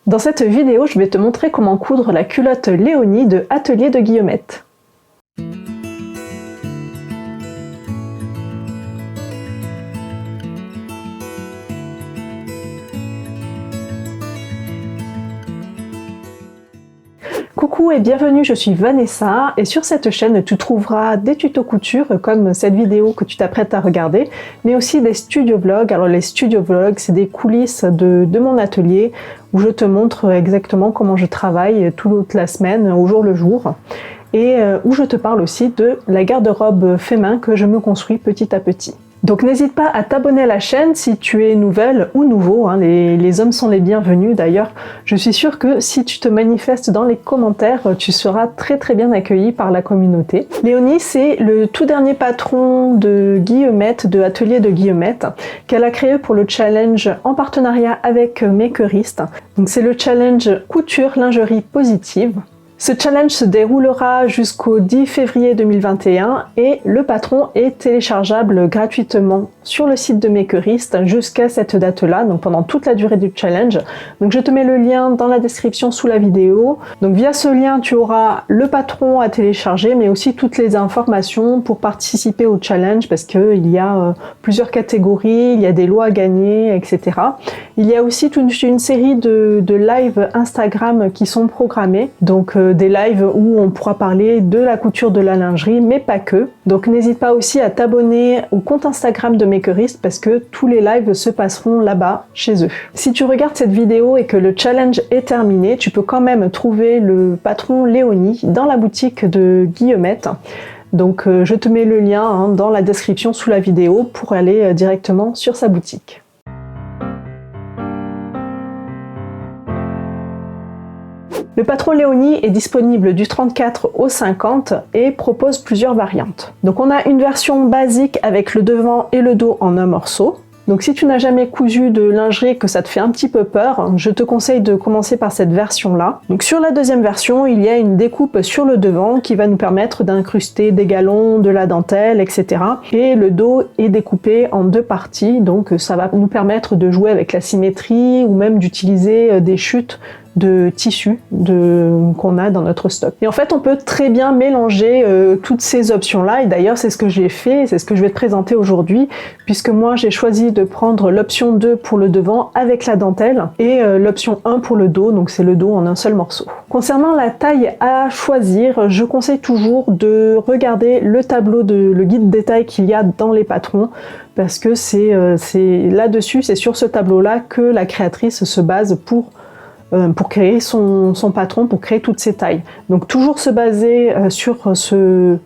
Dans cette vidéo, je vais te montrer comment coudre la culotte Léonie de Atelier de Guillemette. Coucou et bienvenue, je suis Vanessa et sur cette chaîne tu trouveras des tutos couture comme cette vidéo que tu t'apprêtes à regarder, mais aussi des studio vlogs. Alors les studio vlogs, c'est des coulisses de mon atelier où je te montre exactement comment je travaille toute la semaine au jour le jour et où je te parle aussi de la garde-robe fait main que je me construis petit à petit. Donc n'hésite pas à t'abonner à la chaîne si tu es nouvelle ou nouveau, hein, les hommes sont les bienvenus d'ailleurs. Je suis sûre que si tu te manifestes dans les commentaires, tu seras très bien accueilli par la communauté. Léonie, c'est le tout dernier patron de Guillemette, de Atelier de Guillemette, qu'elle a créé pour le challenge en partenariat avec Makerist. Donc c'est le challenge couture lingerie positive. Ce challenge se déroulera jusqu'au 10 février 2021 et le patron est téléchargeable gratuitement sur le site de Makerist jusqu'à cette date-là, donc pendant toute la durée du challenge. Donc je te mets le lien dans la description sous la vidéo. Donc via ce lien, tu auras le patron à télécharger, mais aussi toutes les informations pour participer au challenge parce qu'il y a plusieurs catégories, il y a des lots à gagner, etc. Il y a aussi toute une série de lives Instagram qui sont programmés, donc des lives où on pourra parler de la couture de la lingerie, mais pas que. Donc n'hésite pas aussi à t'abonner au compte Instagram de Makerist parce que tous les lives se passeront là-bas, chez eux. Si tu regardes cette vidéo et que le challenge est terminé, tu peux quand même trouver le patron Léonie dans la boutique de Guillemette. Donc je te mets le lien dans la description sous la vidéo pour aller directement sur sa boutique. Le patron Léonie est disponible du 34 au 50 et propose plusieurs variantes. Donc on a une version basique avec le devant et le dos en un morceau. Donc si tu n'as jamais cousu de lingerie et que ça te fait un petit peu peur, je te conseille de commencer par cette version-là. Donc sur la deuxième version, il y a une découpe sur le devant qui va nous permettre d'incruster des galons, de la dentelle, etc. Et le dos est découpé en deux parties, donc ça va nous permettre de jouer avec la symétrie ou même d'utiliser des chutes de tissu qu'on a dans notre stock. Et en fait, on peut très bien mélanger toutes ces options-là, et d'ailleurs, c'est ce que j'ai fait, c'est ce que je vais te présenter aujourd'hui, puisque moi, j'ai choisi de prendre l'option 2 pour le devant avec la dentelle, et l'option 1 pour le dos, donc c'est le dos en un seul morceau. Concernant la taille à choisir, je conseille toujours de regarder le tableau, le guide détail qu'il y a dans les patrons, parce que c'est là-dessus, c'est sur ce tableau-là que la créatrice se base pour créer son patron, pour créer toutes ces tailles. Donc toujours se baser sur ce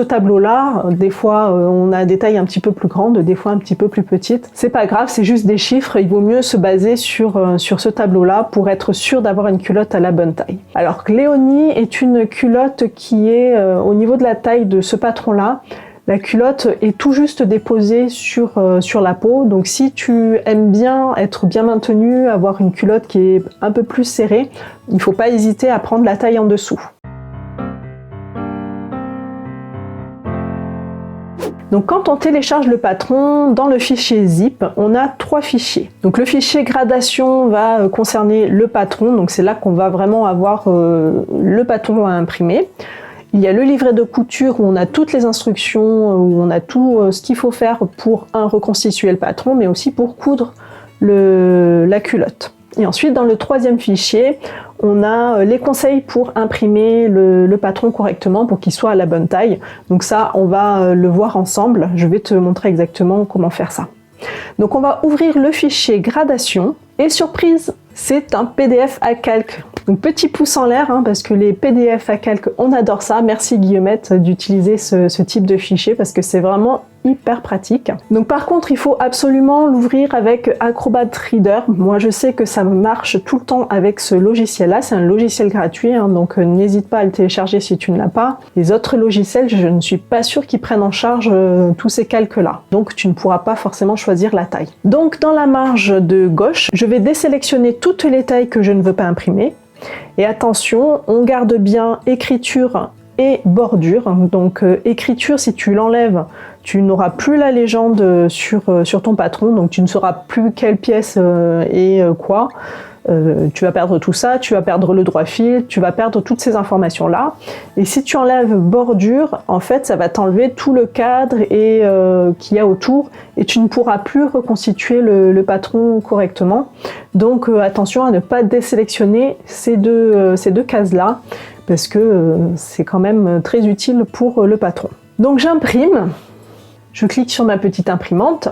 tableau-là. Des fois on a des tailles un petit peu plus grandes, des fois un petit peu plus petites. C'est pas grave, c'est juste des chiffres, il vaut mieux se baser sur ce tableau-là pour être sûr d'avoir une culotte à la bonne taille. Alors que Léonie est une culotte qui est au niveau de la taille de ce patron-là. La culotte est tout juste déposée sur la peau, donc si tu aimes bien être bien maintenue, avoir une culotte qui est un peu plus serrée, il ne faut pas hésiter à prendre la taille en dessous. Donc quand on télécharge le patron, dans le fichier zip, on a trois fichiers. Donc le fichier gradation va concerner le patron, donc c'est là qu'on va vraiment avoir le patron à imprimer. Il y a le livret de couture où on a toutes les instructions, où on a tout ce qu'il faut faire pour reconstituer le patron, mais aussi pour coudre la culotte. Et ensuite, dans le troisième fichier, on a les conseils pour imprimer le patron correctement pour qu'il soit à la bonne taille. Donc ça, on va le voir ensemble. Je vais te montrer exactement comment faire ça. Donc on va ouvrir le fichier gradation et surprise, c'est un PDF à calque. Donc petit pouce en l'air parce que les PDF à calque, on adore ça. Merci Guillemette d'utiliser ce type de fichier parce que c'est vraiment hyper pratique. Donc par contre, il faut absolument l'ouvrir avec Acrobat Reader. Moi, je sais que ça marche tout le temps avec ce logiciel-là. C'est un logiciel gratuit, donc n'hésite pas à le télécharger si tu ne l'as pas. Les autres logiciels, je ne suis pas sûre qu'ils prennent en charge tous ces calques-là. Donc tu ne pourras pas forcément choisir la taille. Donc dans la marge de gauche, je vais désélectionner toutes les tailles que je ne veux pas imprimer. Et attention, on garde bien écriture et bordure. Donc écriture, si tu l'enlèves, tu n'auras plus la légende sur ton patron, donc tu ne sauras plus quelle pièce et quoi. tu vas perdre tout ça, tu vas perdre le droit fil, tu vas perdre toutes ces informations-là. Et si tu enlèves bordure, en fait, ça va t'enlever tout le cadre et qu'il y a autour et tu ne pourras plus reconstituer le patron correctement. Donc attention à ne pas désélectionner ces deux cases-là parce que c'est quand même très utile pour le patron. Donc j'imprime, je clique sur ma petite imprimante,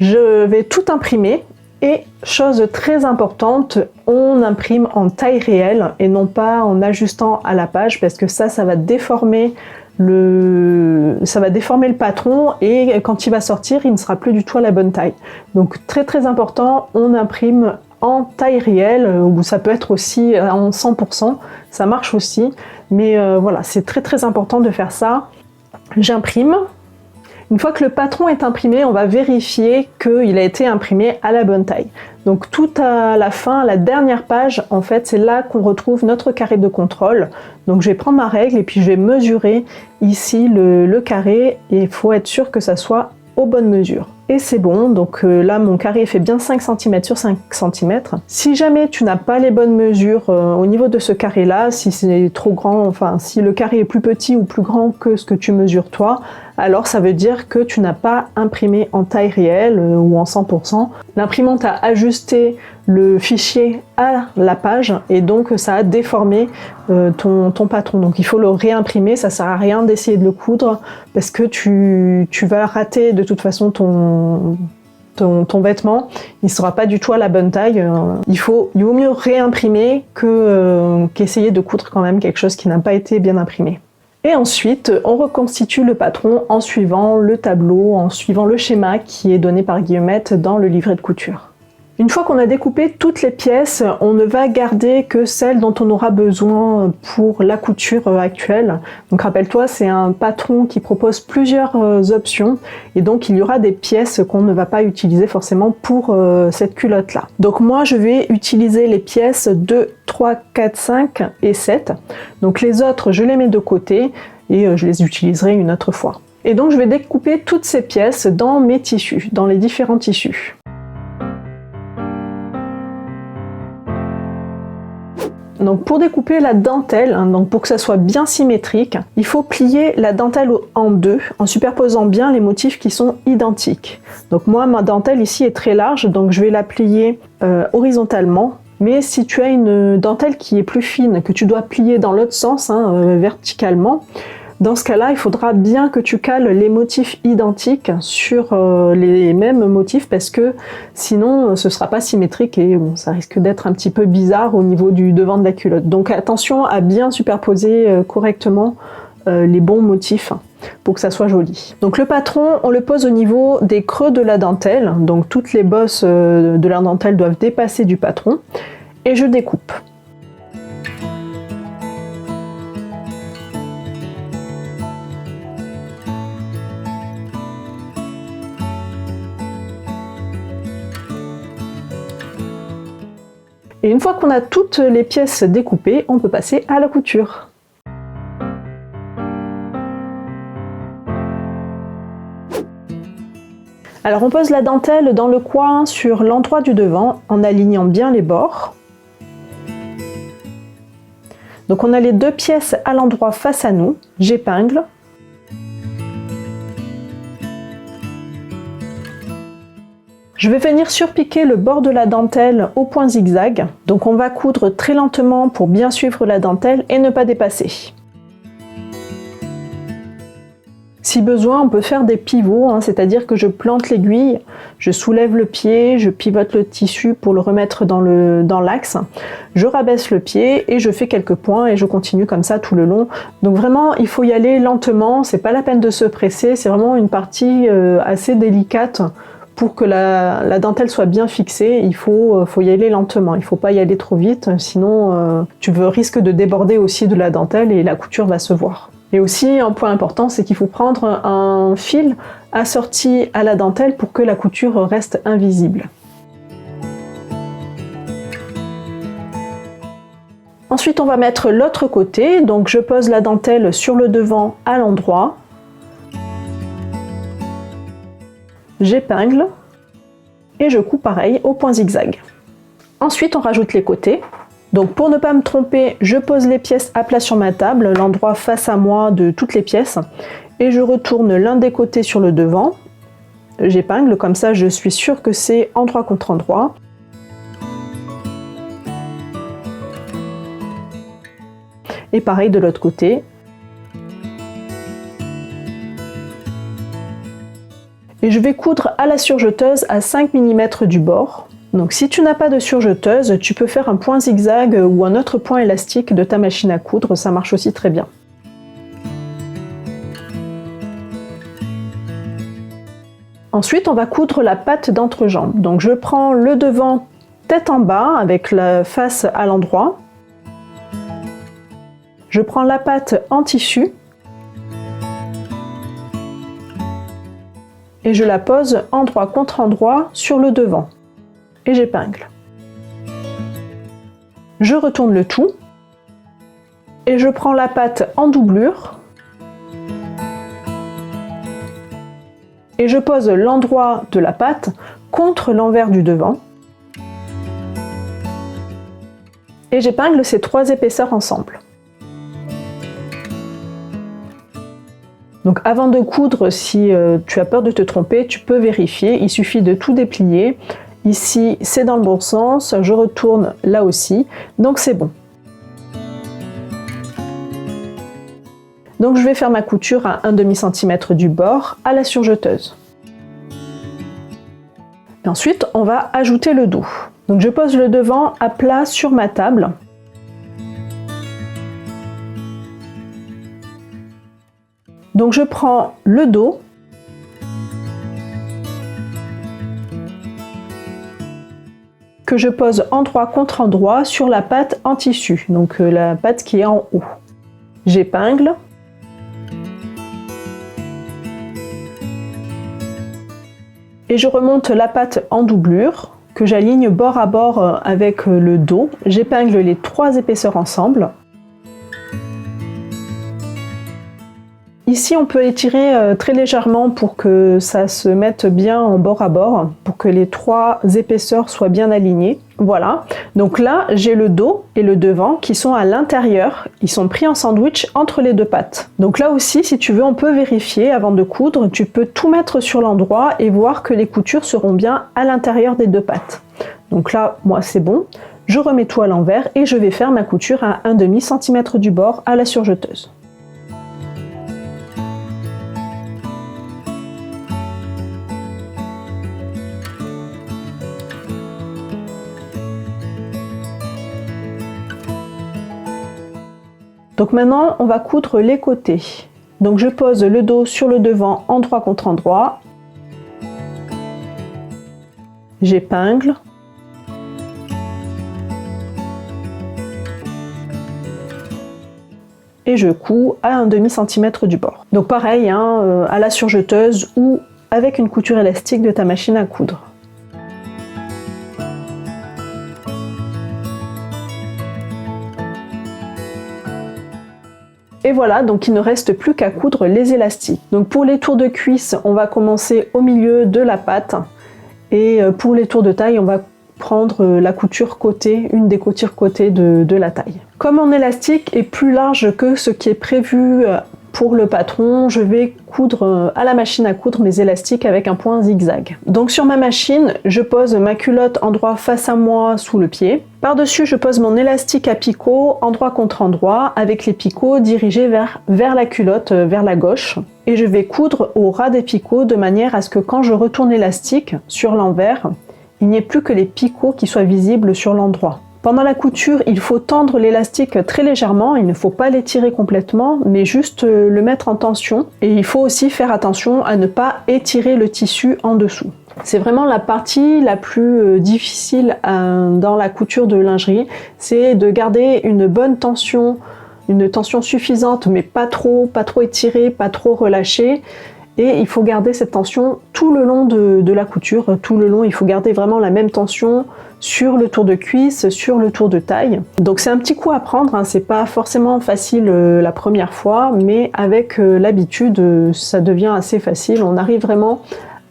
je vais tout imprimer et chose très importante, on imprime en taille réelle et non pas en ajustant à la page parce que ça va déformer le patron et quand il va sortir, il ne sera plus du tout à la bonne taille. Donc très important, on imprime en taille réelle, ou ça peut être aussi en 100%, ça marche aussi, mais voilà, c'est très important de faire ça. J'imprime. Une fois que le patron est imprimé, on va vérifier qu'il a été imprimé à la bonne taille. Donc tout à la fin, la dernière page, en fait, c'est là qu'on retrouve notre carré de contrôle. Donc je vais prendre ma règle et puis je vais mesurer ici le carré et il faut être sûr que ça soit aux bonnes mesures. Et c'est bon, donc là mon carré fait bien 5 cm sur 5 cm. Si jamais tu n'as pas les bonnes mesures au niveau de ce carré là, si c'est trop grand, enfin si le carré est plus petit ou plus grand que ce que tu mesures toi, alors ça veut dire que tu n'as pas imprimé en taille réelle ou en 100%. L'imprimante a ajusté le fichier à la page et donc ça a déformé ton patron. Donc il faut le réimprimer, ça sert à rien d'essayer de le coudre parce que tu vas rater de toute façon ton vêtement, il ne sera pas du tout à la bonne taille. Il vaut mieux réimprimer qu'essayer de coudre quand même quelque chose qui n'a pas été bien imprimé. Et ensuite, on reconstitue le patron en suivant le tableau, en suivant le schéma qui est donné par Guillemette dans le livret de couture. Une fois qu'on a découpé toutes les pièces, on ne va garder que celles dont on aura besoin pour la couture actuelle. Donc rappelle-toi, c'est un patron qui propose plusieurs options et donc il y aura des pièces qu'on ne va pas utiliser forcément pour cette culotte-là. Donc moi, je vais utiliser les pièces 2, 3, 4, 5 et 7. Donc les autres, je les mets de côté et je les utiliserai une autre fois. Et donc je vais découper toutes ces pièces dans mes tissus, dans les différents tissus. Donc pour découper la dentelle, donc pour que ça soit bien symétrique, il faut plier la dentelle en deux en superposant bien les motifs qui sont identiques. Donc moi ma dentelle ici est très large, donc je vais la plier horizontalement. Mais si tu as une dentelle qui est plus fine, que tu dois plier dans l'autre sens, verticalement, dans ce cas-là, il faudra bien que tu cales les motifs identiques sur les mêmes motifs parce que sinon ce ne sera pas symétrique et bon, ça risque d'être un petit peu bizarre au niveau du devant de la culotte. Donc attention à bien superposer correctement les bons motifs pour que ça soit joli. Donc le patron, on le pose au niveau des creux de la dentelle, donc toutes les bosses de la dentelle doivent dépasser du patron et je découpe. Et une fois qu'on a toutes les pièces découpées, on peut passer à la couture. Alors on pose la dentelle dans le coin sur l'endroit du devant en alignant bien les bords. Donc on a les deux pièces à l'endroit face à nous, j'épingle. Je vais venir surpiquer le bord de la dentelle au point zigzag. Donc on va coudre très lentement pour bien suivre la dentelle et ne pas dépasser. Si besoin, on peut faire des pivots, c'est-à-dire que je plante l'aiguille, je soulève le pied, je pivote le tissu pour le remettre dans l'axe, je rabaisse le pied et je fais quelques points et je continue comme ça tout le long. Donc vraiment, il faut y aller lentement, c'est pas la peine de se presser, c'est vraiment une partie assez délicate. Pour que la dentelle soit bien fixée, il faut y aller lentement, il ne faut pas y aller trop vite, sinon tu risques de déborder aussi de la dentelle et la couture va se voir. Et aussi, un point important, c'est qu'il faut prendre un fil assorti à la dentelle pour que la couture reste invisible. Ensuite, on va mettre l'autre côté, donc je pose la dentelle sur le devant à l'endroit. J'épingle et je couds pareil au point zigzag. Ensuite, on rajoute les côtés. Donc pour ne pas me tromper, je pose les pièces à plat sur ma table, l'endroit face à moi de toutes les pièces, et je retourne l'un des côtés sur le devant. J'épingle, comme ça je suis sûre que c'est endroit contre endroit. Et pareil de l'autre côté. Et je vais coudre à la surjeteuse à 5 mm du bord. Donc si tu n'as pas de surjeteuse, tu peux faire un point zigzag ou un autre point élastique de ta machine à coudre, ça marche aussi très bien. Ensuite, on va coudre la patte d'entrejambe. Donc je prends le devant tête en bas avec la face à l'endroit. Je prends la patte en tissu et je la pose endroit contre endroit sur le devant. Et j'épingle. Je retourne le tout et je prends la patte en doublure et je pose l'endroit de la patte contre l'envers du devant et j'épingle ces 3 épaisseurs ensemble. Donc avant de coudre, si tu as peur de te tromper, tu peux vérifier, il suffit de tout déplier. Ici, c'est dans le bon sens, je retourne là aussi, donc c'est bon. Donc je vais faire ma couture à 1/2 cm du bord à la surjeteuse. Et ensuite, on va ajouter le dos. Donc je pose le devant à plat sur ma table. Donc je prends le dos. Que je pose endroit contre endroit sur la patte en tissu, donc la patte qui est en haut. J'épingle. Et je remonte la patte en doublure, que j'aligne bord à bord avec le dos. J'épingle les 3 épaisseurs ensemble. Ici, on peut étirer très légèrement pour que ça se mette bien en bord à bord, pour que les 3 épaisseurs soient bien alignées. Voilà, donc là, j'ai le dos et le devant qui sont à l'intérieur. Ils sont pris en sandwich entre les 2 pattes. Donc là aussi, si tu veux, on peut vérifier avant de coudre. Tu peux tout mettre sur l'endroit et voir que les coutures seront bien à l'intérieur des 2 pattes. Donc là, moi, c'est bon. Je remets tout à l'envers et je vais faire ma couture à 1/2 cm du bord à la surjeteuse. Donc maintenant, on va coudre les côtés. Donc je pose le dos sur le devant, endroit contre endroit. J'épingle. Et je couds à 1/2 cm du bord. Donc pareil, hein, à la surjeteuse ou avec une couture élastique de ta machine à coudre. Et voilà, donc il ne reste plus qu'à coudre les élastiques. Donc pour les tours de cuisse, on va commencer au milieu de la patte. Et pour les tours de taille, on va prendre la couture côté, une des coutures côté de la taille. Comme mon élastique est plus large que ce qui est prévu pour le patron, je vais coudre à la machine à coudre mes élastiques avec un point zigzag. Donc sur ma machine, je pose ma culotte endroit face à moi sous le pied. Par-dessus, je pose mon élastique à picot endroit contre endroit avec les picots dirigés vers la culotte, vers la gauche. Et je vais coudre au ras des picots de manière à ce que quand je retourne l'élastique sur l'envers, il n'y ait plus que les picots qui soient visibles sur l'endroit. Pendant la couture, il faut tendre l'élastique très légèrement, il ne faut pas l'étirer complètement, mais juste le mettre en tension. Et il faut aussi faire attention à ne pas étirer le tissu en dessous. C'est vraiment la partie la plus difficile dans la couture de lingerie, c'est de garder une bonne tension, une tension suffisante, mais pas trop étirée, pas trop relâchée. Et il faut garder cette tension tout le long de la couture, tout le long, il faut garder vraiment la même tension sur le tour de cuisse, sur le tour de taille. Donc c'est un petit coup à prendre, hein, c'est pas forcément facile la première fois, mais avec l'habitude, ça devient assez facile. On arrive vraiment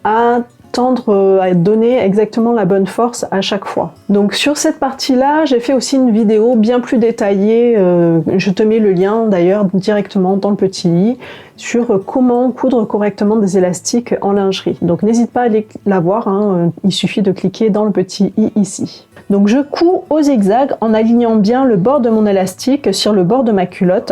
à tendre à donner exactement la bonne force à chaque fois. Donc sur cette partie-là, j'ai fait aussi une vidéo bien plus détaillée, je te mets le lien d'ailleurs directement dans le petit i, sur comment coudre correctement des élastiques en lingerie. Donc n'hésite pas à aller la voir, hein, il suffit de cliquer dans le petit i ici. Donc je couds au zigzag en alignant bien le bord de mon élastique sur le bord de ma culotte.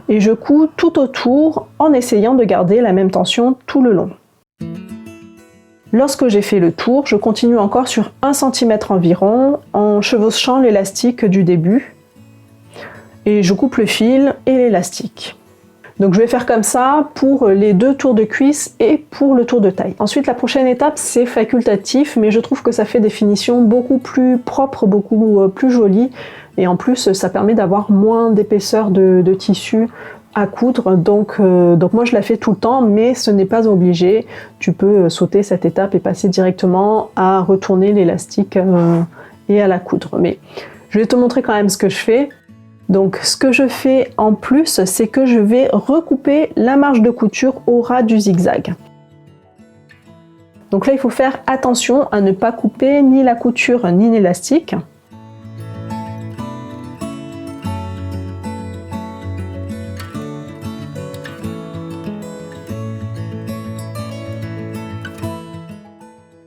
Et je couds tout autour en essayant de garder la même tension tout le long. Lorsque j'ai fait le tour, je continue encore sur 1 cm environ en chevauchant l'élastique du début. Et je coupe le fil et l'élastique. Donc je vais faire comme ça pour les 2 tours de cuisse et pour le tour de taille. Ensuite la prochaine étape c'est facultatif, mais je trouve que ça fait des finitions beaucoup plus propres, beaucoup plus jolies. Et en plus ça permet d'avoir moins d'épaisseur de tissu à coudre. Donc moi je la fais tout le temps, mais ce n'est pas obligé. Tu peux sauter cette étape et passer directement à retourner l'élastique et à la coudre. Mais je vais te montrer quand même ce que je fais. Donc ce que je fais en plus, c'est que je vais recouper la marge de couture au ras du zigzag. Donc là il faut faire attention à ne pas couper ni la couture ni l'élastique.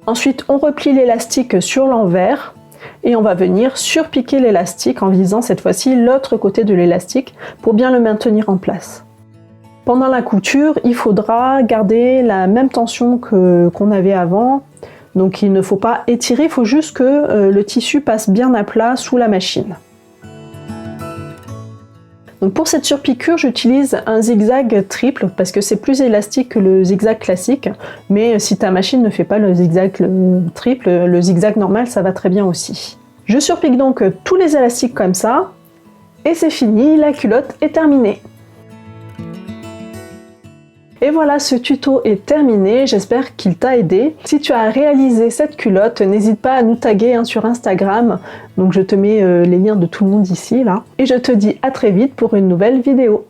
Ensuite on replie l'élastique sur l'envers. Et on va venir surpiquer l'élastique en visant cette fois-ci l'autre côté de l'élastique pour bien le maintenir en place. Pendant la couture, il faudra garder la même tension qu'on avait avant. Donc il ne faut pas étirer, il faut juste que le tissu passe bien à plat sous la machine. Donc pour cette surpiqûre, j'utilise un zigzag triple parce que c'est plus élastique que le zigzag classique. Mais si ta machine ne fait pas le zigzag triple, le zigzag normal, ça va très bien aussi. Je surpique donc tous les élastiques comme ça. Et c'est fini, la culotte est terminée. Et voilà, ce tuto est terminé, j'espère qu'il t'a aidé. Si tu as réalisé cette culotte, n'hésite pas à nous taguer sur Instagram. Donc je te mets les liens de tout le monde ici, là. Et je te dis à très vite pour une nouvelle vidéo.